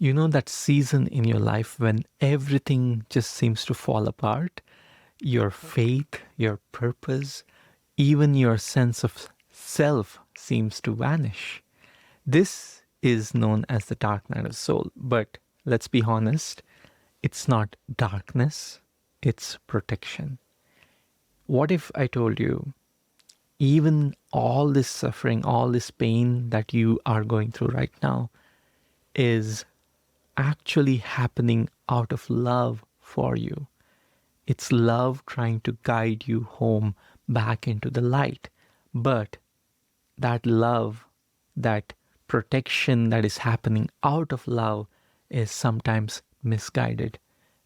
You know that season in your life when everything just seems to fall apart? Your faith, your purpose, even your sense of self seems to vanish. This is known as the dark night of the soul. But let's be honest, it's not darkness, it's protection. What if I told you, even all this suffering, all this pain that you are going through right now is actually happening out of love for you? It's love trying to guide you home back into the light. But that love, that protection that is happening out of love is sometimes misguided.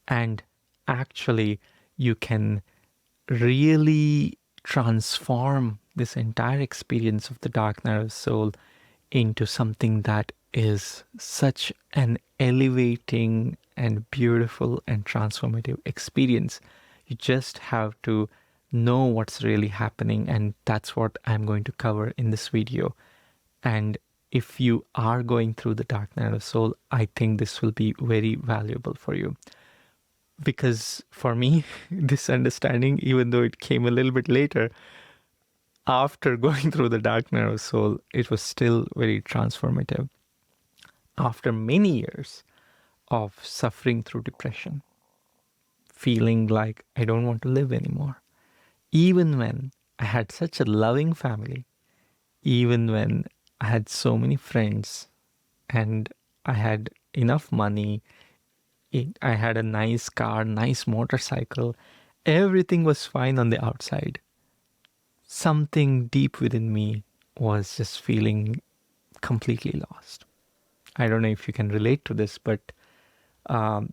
And actually, you can really transform this entire experience of the dark night of the soul into something that is such an elevating and beautiful and transformative experience. You just have to know what's really happening, and that's what I'm going to cover in this video. And if you are going through the dark night of soul, I think this will be very valuable for you. Because for me, this understanding, even though it came a little bit later, after going through the dark night of soul, it was still very transformative. After many years of suffering through depression, feeling like I don't want to live anymore, even when I had such a loving family, even when I had so many friends and I had enough money, I had a nice car, nice motorcycle, everything was fine on the outside. Something deep within me was just feeling completely lost. I don't know if you can relate to this, but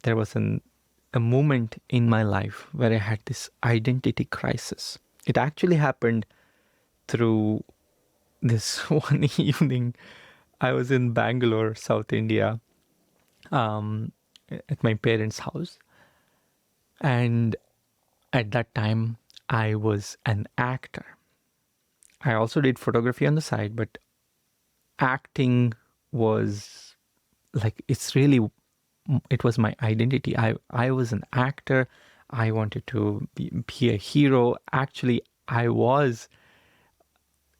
there was a moment in my life where I had this identity crisis. It actually happened through this one evening. I was in Bangalore, South India, um, at my parents' house. And at that time, I was an actor. I also did photography on the side, but acting was like, it was my identity. I was an actor. I wanted to be a hero. Actually, I was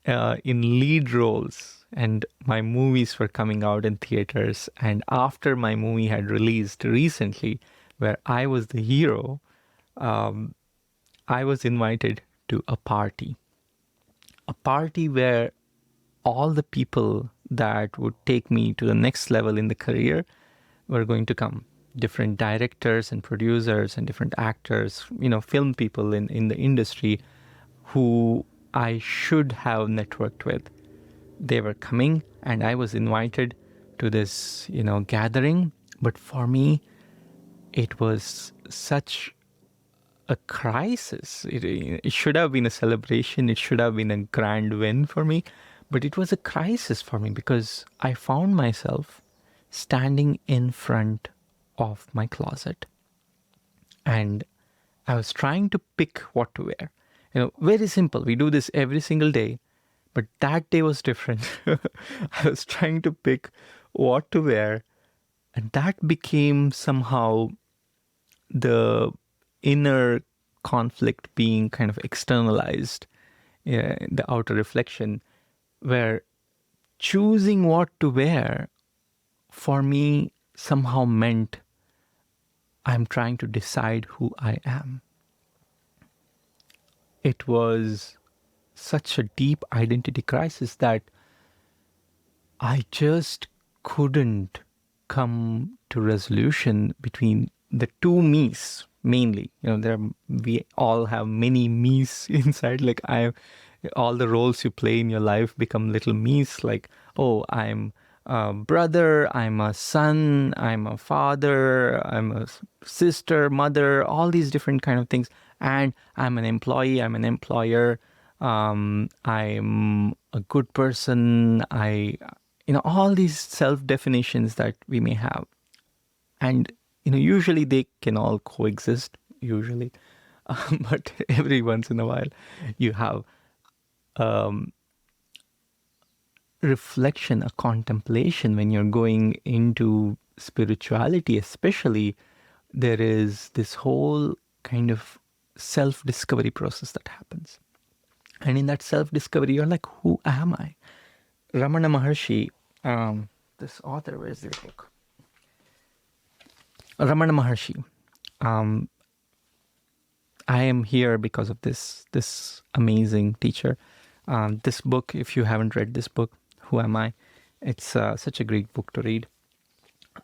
in lead roles, and my movies were coming out in theaters. And after my movie had released recently, where I was the hero, um, I was invited to a party where all the people that would take me to the next level in the career were going to come. Different directors and producers and different actors, film people in the industry who I should have networked with. They were coming, and I was invited to this, gathering. But for me, it was such a crisis. It should have been a celebration. It should have been a grand win for me. But it was a crisis for me because I found myself standing in front of my closet, and I was trying to pick what to wear. Very simple. We do this every single day, but that day was different. I was trying to pick what to wear, and that became somehow the inner conflict being kind of externalized, the outer reflection, where choosing what to wear for me somehow meant I'm trying to decide who I am. It was such a deep identity crisis that I just couldn't come to resolution between the two me's mainly. We all have many me's inside. Like all the roles you play in your life become little me's. Like, oh, I'm a brother, I'm a son, I'm a father, I'm a sister, mother, all these different kind of things. And I'm an employee, I'm an employer, I'm a good person, all these self definitions that we may have. And, usually they can all coexist, usually. But every once in a while, you have reflection, a contemplation when you're going into spirituality especially, there is this whole kind of self-discovery process that happens. And in that self-discovery, you're like, who am I? Ramana Maharshi, this author, where's their book? Ramana Maharshi. Um, I am here because of this amazing teacher. This book, if you haven't read this book, Who Am I? It's such a great book to read.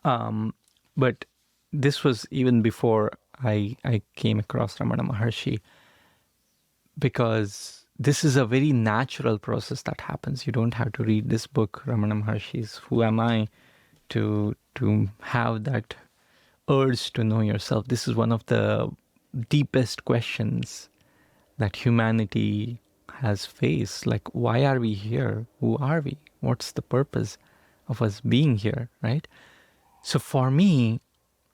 But this was even before I came across Ramana Maharshi, because this is a very natural process that happens. You don't have to read this book, Ramana Maharshi's Who Am I, to have that urge to know yourself. This is one of the deepest questions that humanity has faced. Like, why are we here? Who are we? What's the purpose of us being here, right? So for me,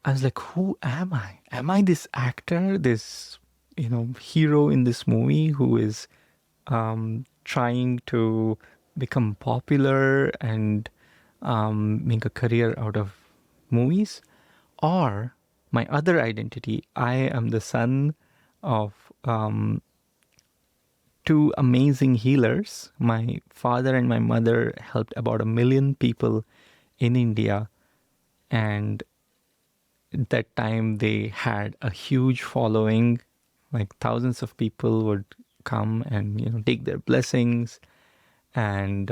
I was like, who am I? Am I this actor, this, hero in this movie who is trying to become popular and make a career out of movies? Or my other identity, I am the son of two amazing healers. My father and my mother helped about 1 million people in India, and at that time they had a huge following. Like thousands of people would come and take their blessings, and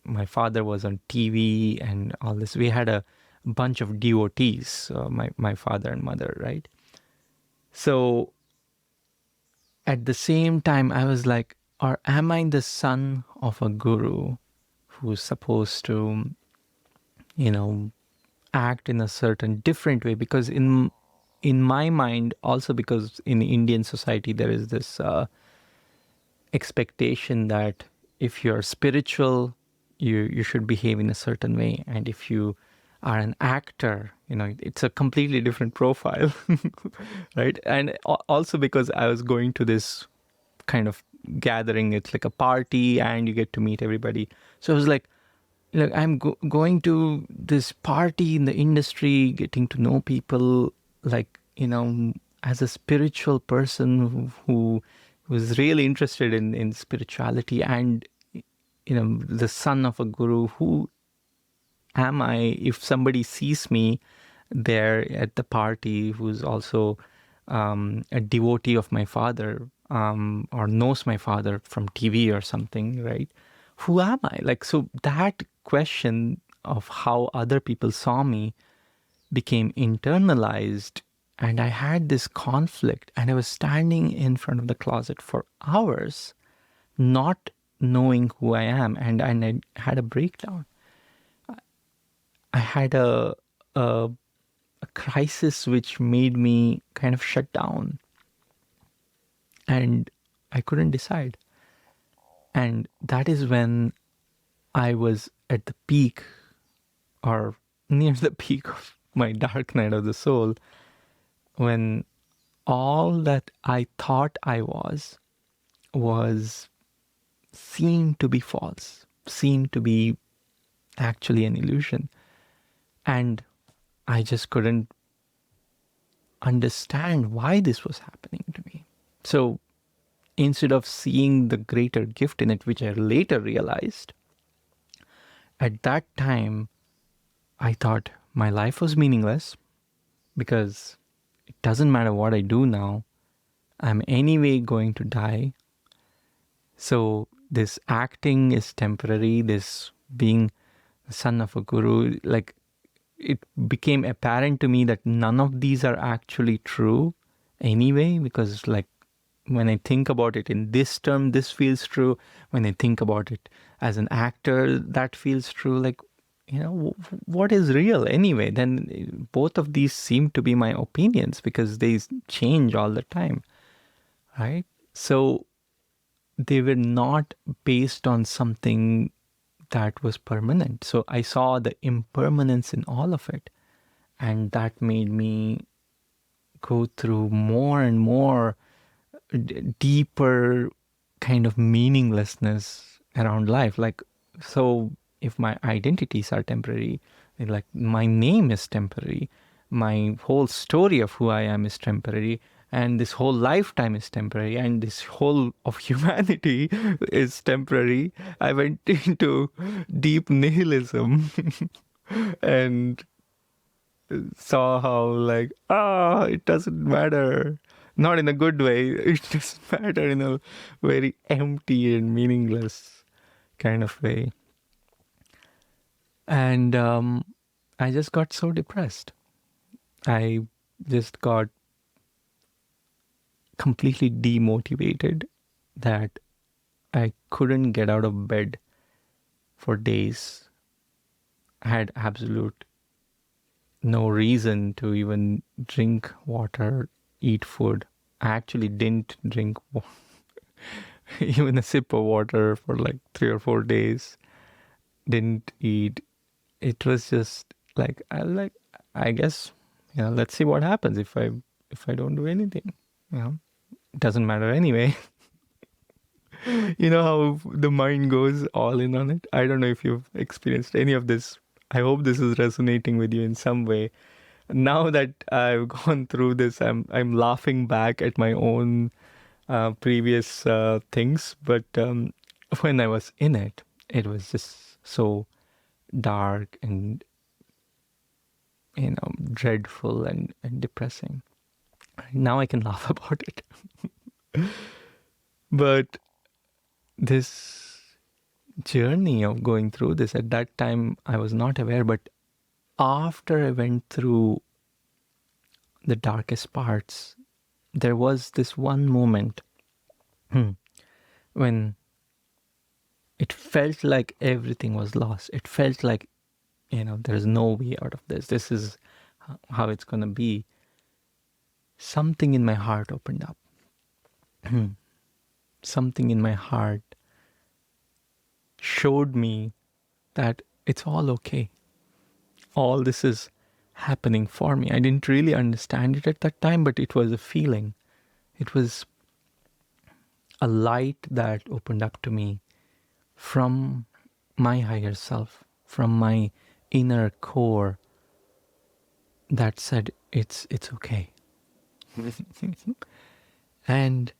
my father was on TV and all this. We had a bunch of devotees, my father and mother, right? So at the same time, I was like, or am I the son of a guru who's supposed to, act in a certain different way? Because in my mind, also because in Indian society there is this expectation that if you're spiritual, you should behave in a certain way, and if you are an actor, it's a completely different profile, right? And also because I was going to this kind of gathering, it's like a party, and you get to meet everybody. So I was like, I'm going to this party in the industry, getting to know people, like, as a spiritual person who was really interested in spirituality, and, the son of a guru. Who am I if somebody sees me there at the party who's also a devotee of my father, or knows my father from TV or something, right? Who am I? Like, so that question of how other people saw me became internalized, and I had this conflict, and I was standing in front of the closet for hours, not knowing who I am, and I had a breakdown. I had a crisis which made me kind of shut down, and I couldn't decide. And that is when I was at the peak, or near the peak of my dark night of the soul, when all that I thought I was seen to be false, seen to be actually an illusion. And I just couldn't understand why this was happening to me. So instead of seeing the greater gift in it, which I later realized, at that time, I thought my life was meaningless because it doesn't matter what I do now, I'm anyway going to die. So this acting is temporary, this being the son of a guru, like, it became apparent to me that none of these are actually true anyway, because, like, when I think about it in this term, this feels true. When I think about it as an actor, that feels true. Like, what is real anyway? Then both of these seem to be my opinions because they change all the time, right? So they were not based on something that was permanent. So I saw the impermanence in all of it. And that made me go through more and more deeper kind of meaninglessness around life. Like, so if my identities are temporary, Like my name is temporary, my whole story of who I am is temporary, and this whole lifetime is temporary, and this whole of humanity is temporary. I went into deep nihilism and saw how, like, it doesn't matter. Not in a good way. It doesn't matter in a very empty and meaningless kind of way. And I just got so depressed. I just got completely demotivated that I couldn't get out of bed for days. I had absolute no reason to even drink water, eat food. I actually didn't drink even a sip of water for like 3 or 4 days. Didn't eat. It was just like I guess, let's see what happens if I don't do anything. It doesn't matter anyway. You know how the mind goes all in on it? I don't know if you've experienced any of this. I hope this is resonating with you in some way. Now that I've gone through this, I'm laughing back at my own previous things. But when I was in it, it was just so dark and dreadful and depressing. Now I can laugh about it. But this journey of going through this, at that time I was not aware, but after I went through the darkest parts, there was this one moment when it felt like everything was lost. It felt like, there's no way out of this. This is how it's going to be. Something in my heart opened up. Something in my heart showed me that it's all okay. All this is happening for me. I didn't really understand it at that time, but it was a feeling. It was a light that opened up to me from my higher self, from my inner core, that said it's okay. And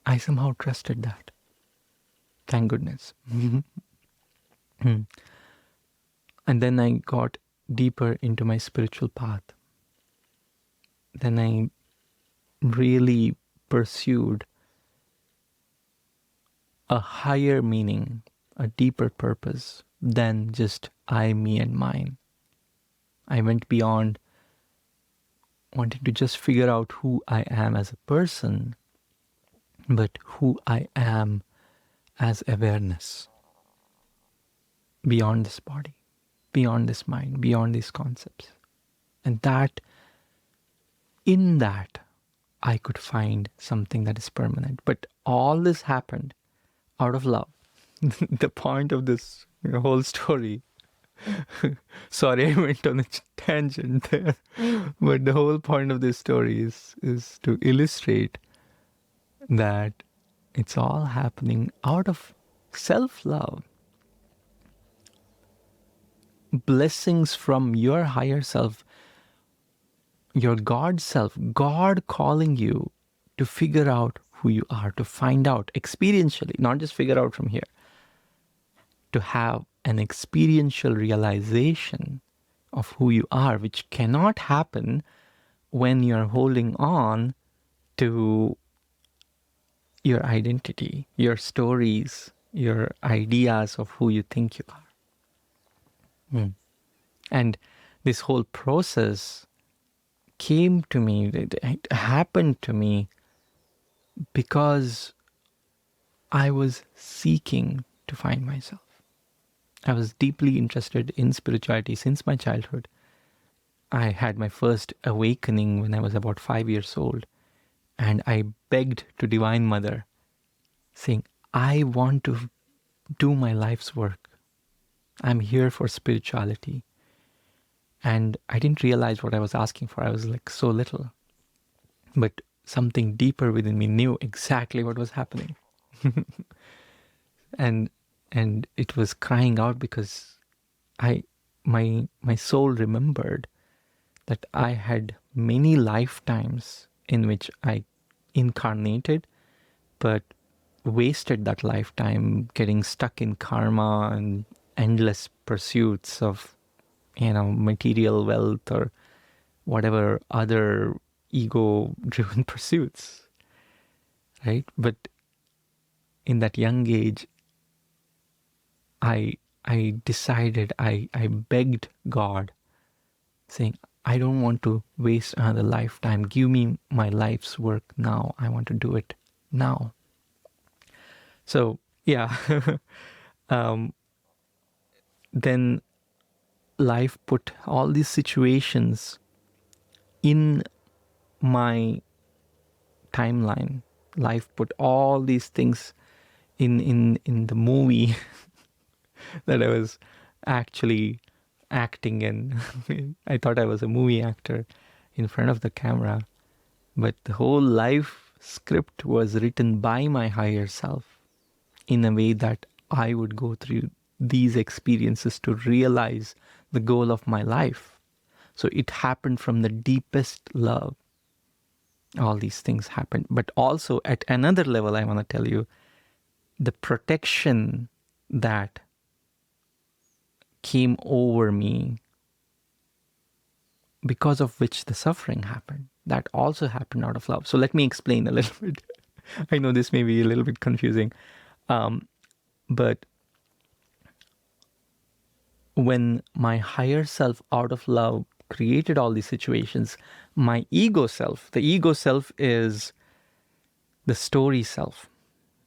I somehow trusted that. Thank goodness. And then I got deeper into my spiritual path. Then I really pursued a higher meaning, a deeper purpose than just I, me, and mine. I went beyond wanting to just figure out who I am as a person, but who I am as awareness. Beyond this body, beyond this mind, beyond these concepts. And in that, I could find something that is permanent. But all this happened out of love. The point of this whole story, sorry I went on a tangent there, but the whole point of this story is to illustrate that it's all happening out of self-love. Blessings from your higher self, your God self, God calling you to figure out who you are, to find out experientially, not just figure out from here, to have an experiential realization of who you are, which cannot happen when you're holding on to your identity, your stories, your ideas of who you think you are. And this whole process came to me, it happened to me because I was seeking to find myself. I was deeply interested in spirituality since my childhood. I had my first awakening when I was about 5 years old, and I begged to Divine Mother, saying, I want to do my life's work. I'm here for spirituality. And I didn't realize what I was asking for. I was like so little. But something deeper within me knew exactly what was happening. and it was crying out because I my soul remembered that I had many lifetimes in which I incarnated, but wasted that lifetime getting stuck in karma and endless pursuits of, material wealth or whatever other ego driven pursuits, right? But in that young age, I I decided, I begged God, saying, I don't want to waste another lifetime. Give me my life's work now. I want to do it now. So, yeah. um, then life put all these situations in my timeline. Life put all these things in the movie that I was actually acting in. I thought I was a movie actor in front of the camera, but the whole life script was written by my higher self in a way that I would go through these experiences to realize the goal of my life. So it happened from the deepest love. All these things happened. But also at another level, I want to tell you the protection that came over me, because of which the suffering happened, that also happened out of love. So let me explain a little bit. I know this may be a little bit confusing, but when my higher self, out of love, created all these situations, my ego self, the ego self is the story self,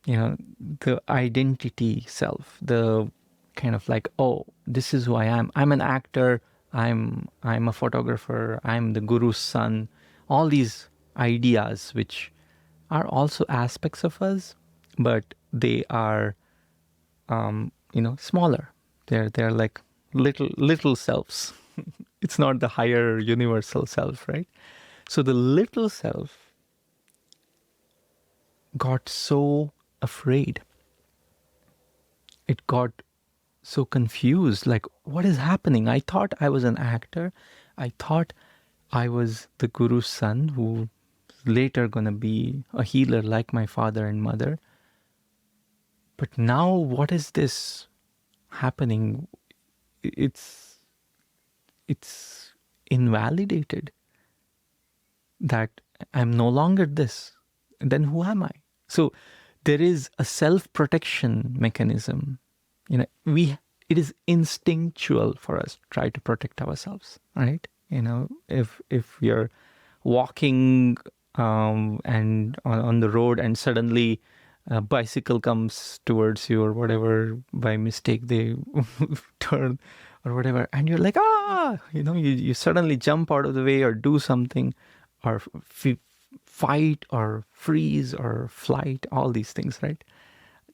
the identity self, the kind of like, oh, this is who I am. I'm an actor. I'm a photographer. I'm the guru's son. All these ideas, which are also aspects of us, but they are, smaller. They're like little selves. It's not the higher universal self, right? So the little self got so afraid. It got so confused, like, what is happening? I thought I was an actor. I thought I was the guru's son who later gonna be a healer like my father and mother. But now what is this happening? It's invalidated that I'm no longer this. Then who am I? So there is a self-protection mechanism. It is instinctual for us to try to protect ourselves, right? If you're walking and on the road and suddenly a bicycle comes towards you or whatever, by mistake they turn or whatever, and you're like, you suddenly jump out of the way or do something, or fight or freeze or flight, all these things, right?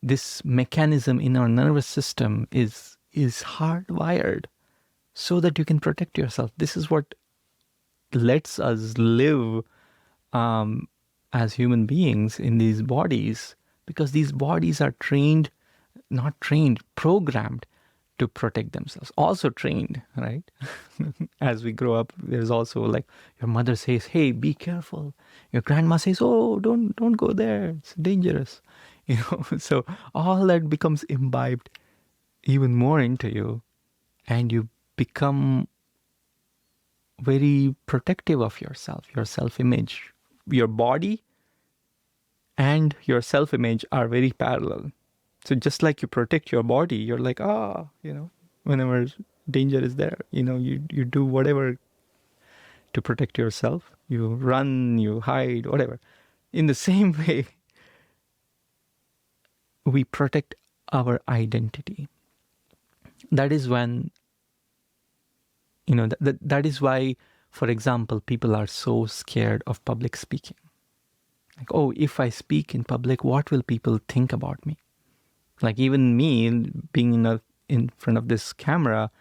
This mechanism in our nervous system is hardwired so that you can protect yourself. This is what lets us live as human beings in these bodies, because these bodies are trained, not trained, programmed to protect themselves. Also trained, right? As we grow up, there's also like your mother says, "Hey, be careful." Your grandma says, "Oh, don't go there. It's dangerous." So all that becomes imbibed even more into you, and you become very protective of yourself, your self-image. Your body and your self-image are very parallel. So just like you protect your body, you're like, whenever danger is there, you do whatever to protect yourself. You run, you hide, whatever. In the same way, we protect our identity. That is when, that is why, for example, people are so scared of public speaking. Like, oh, if I speak in public, what will people think about me? Like even me being in front of this camera,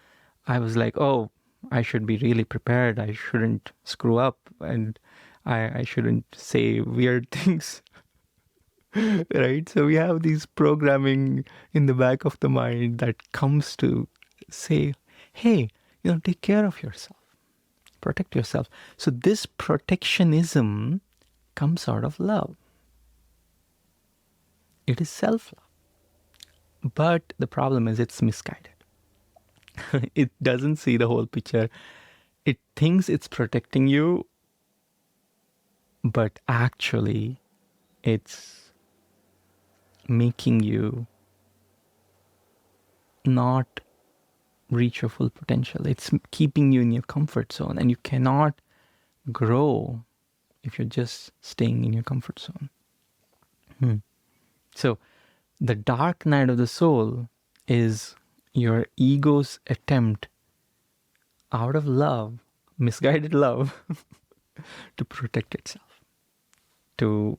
I was like, oh, I should be really prepared. I shouldn't screw up, and I shouldn't say weird things. Right? So we have these programming in the back of the mind that comes to say, hey, take care of yourself, protect yourself. So this protectionism comes out of love. It is self-love. But the problem is it's misguided. It doesn't see the whole picture. It thinks it's protecting you, but actually it's making you not reach your full potential. It's keeping you in your comfort zone, and you cannot grow if you're just staying in your comfort zone. So the dark night of the soul is your ego's attempt out of love, misguided love, to protect itself, to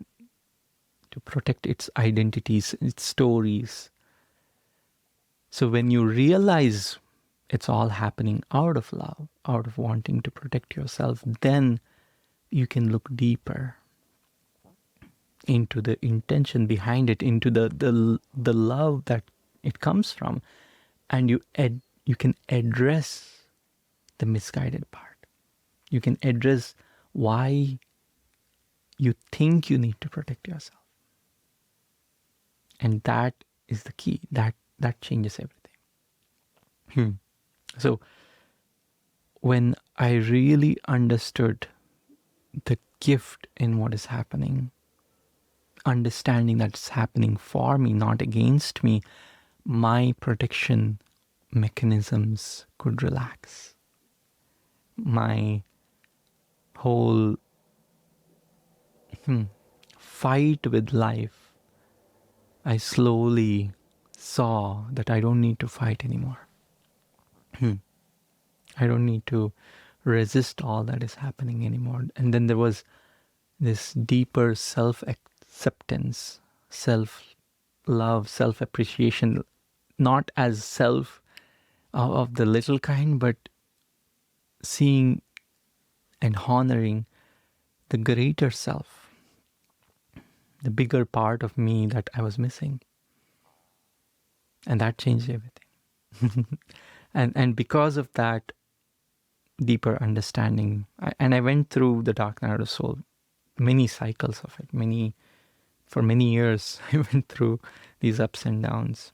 protect its identities, its stories. So when you realize it's all happening out of love, out of wanting to protect yourself, then you can look deeper into the intention behind it, into the love that it comes from, and you can address the misguided part. You can address why you think you need to protect yourself, and that is the key. That changes everything. So when I really understood the gift in what is happening, understanding that it's happening for me, not against me, my protection mechanisms could relax. My whole fight with life, I slowly saw that I don't need to fight anymore. I don't need to resist all that is happening anymore. And then there was this deeper self-acceptance, self-love, self-appreciation, not as self of the little kind, but seeing and honoring the greater self, the bigger part of me that I was missing. And that changed everything. and because of that deeper understanding, I went through the dark night of the soul, many cycles of it, for many years I went through these ups and downs.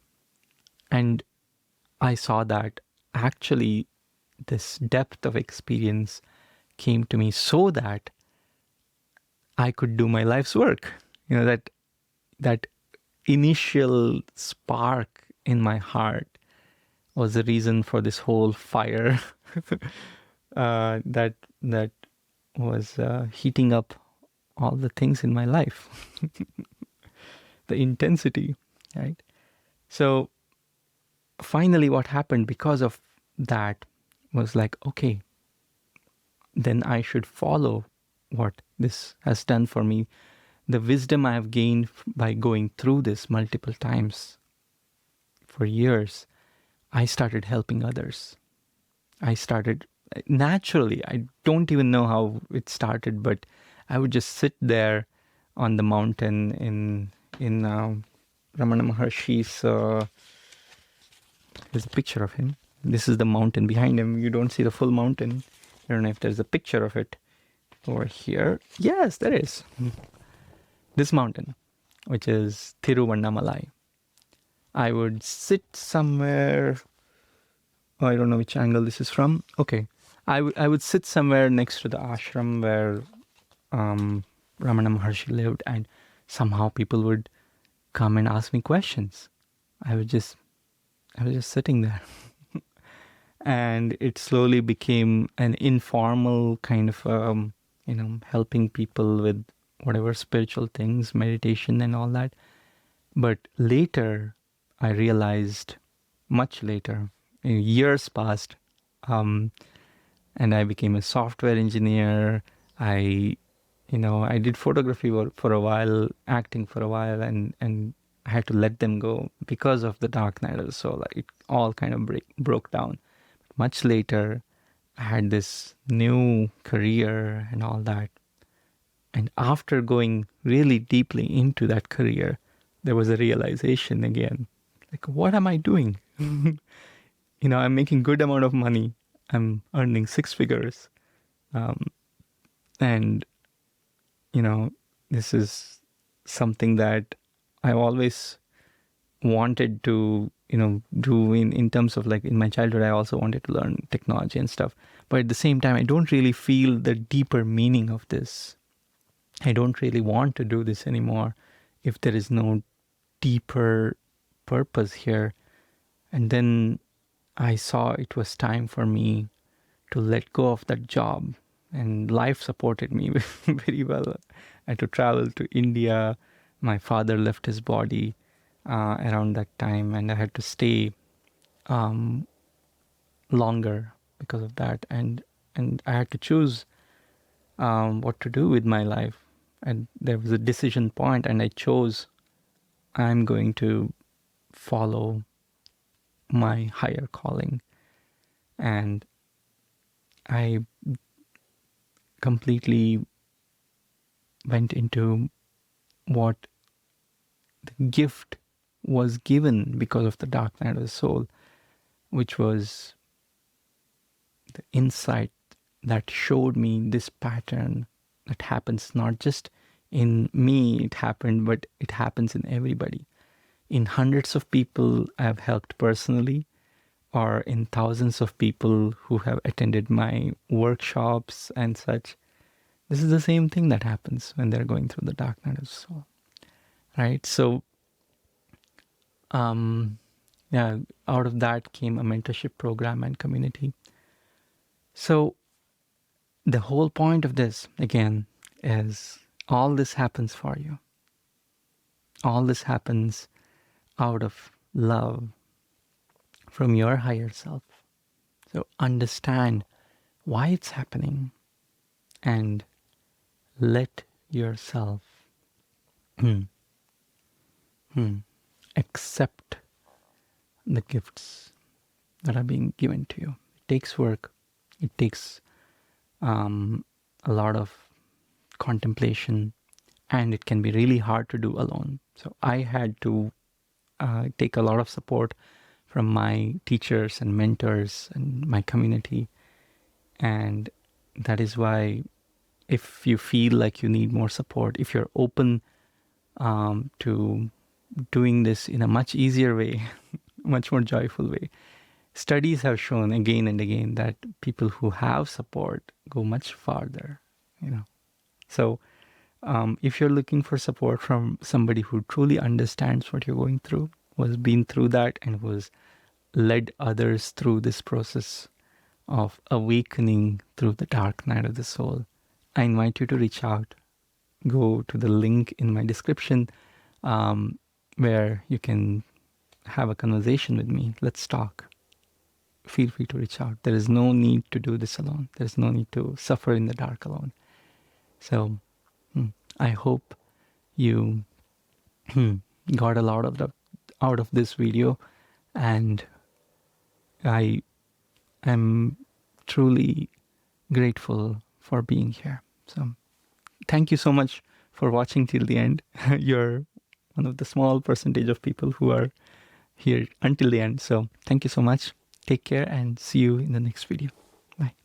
And I saw that actually this depth of experience came to me so that I could do my life's work. That initial spark in my heart was the reason for this whole fire that was heating up all the things in my life. The intensity, right? So finally what happened because of that was like, okay, then I should follow what this has done for me. The wisdom I have gained by going through this multiple times for years, I started helping others. I started naturally. I don't even know how it started, but I would just sit there on the mountain in Ramana Maharshi's. There's a picture of him. This is the mountain behind him. You don't see the full mountain. I don't know if there's a picture of it over here. Yes, there is. This mountain, which is Thiruvannamalai. I would sit somewhere. Oh, I don't know which angle this is from. Okay. I would sit somewhere next to the ashram where Ramana Maharshi lived, and somehow people would come and ask me questions. I was just sitting there. And it slowly became an informal kind of, helping people with whatever spiritual things, meditation and all that. But later, I realized, much later, years passed, and I became a software engineer. I did photography for a while, acting for a while, and I had to let them go because of the dark night of the soul. It all kind of broke down. Much later, I had this new career and all that. And after going really deeply into that career, there was a realization again. Like, what am I doing? I'm making good amount of money. I'm earning six figures. Um, and, you know, this is something that I always wanted to, do in terms of like in my childhood. I also wanted to learn technology and stuff. But at the same time, I don't really feel the deeper meaning of this. I don't really want to do this anymore if there is no deeper purpose here. And then I saw it was time for me to let go of that job. And life supported me very well. I had to travel to India. My father left his body around that time, and I had to stay um, longer because of that. And I had to choose what to do with my life. And there was a decision point, and I chose I'm going to follow my higher calling. And I completely went into what the gift was given because of the dark night of the soul, which was the insight that showed me this pattern that happens not just in me, it happened, but it happens in everybody. In hundreds of people I've helped personally, or in thousands of people who have attended my workshops and such. This is the same thing that happens when they're going through the dark night of the soul, right? So, yeah, out of that came a mentorship program and community. So, the whole point of this, again, is all this happens for you. All this happens out of love from your higher self. So, understand why it's happening and let yourself accept the gifts that are being given to you. It takes work. It takes a lot of contemplation, and it can be really hard to do alone. So I had to take a lot of support from my teachers and mentors and my community. And that is why, if you feel like you need more support, if you're open to doing this in a much easier way, much more joyful way, studies have shown again and again that people who have support go much farther, you know. So if you're looking for support from somebody who truly understands what you're going through, was been through that, and was led others through this process of awakening through the dark night of the soul, I invite you to reach out. Go to the link in my description where you can have a conversation with me. Let's talk. Feel free to reach out. There is no need to do this alone. There is no need to suffer in the dark alone. So I hope you got a lot of out of this video, and I am truly grateful for being here. So thank you so much for watching till the end. You're one of the small percentage of people who are here until the end. So thank you so much. Take care and see you in the next video. Bye.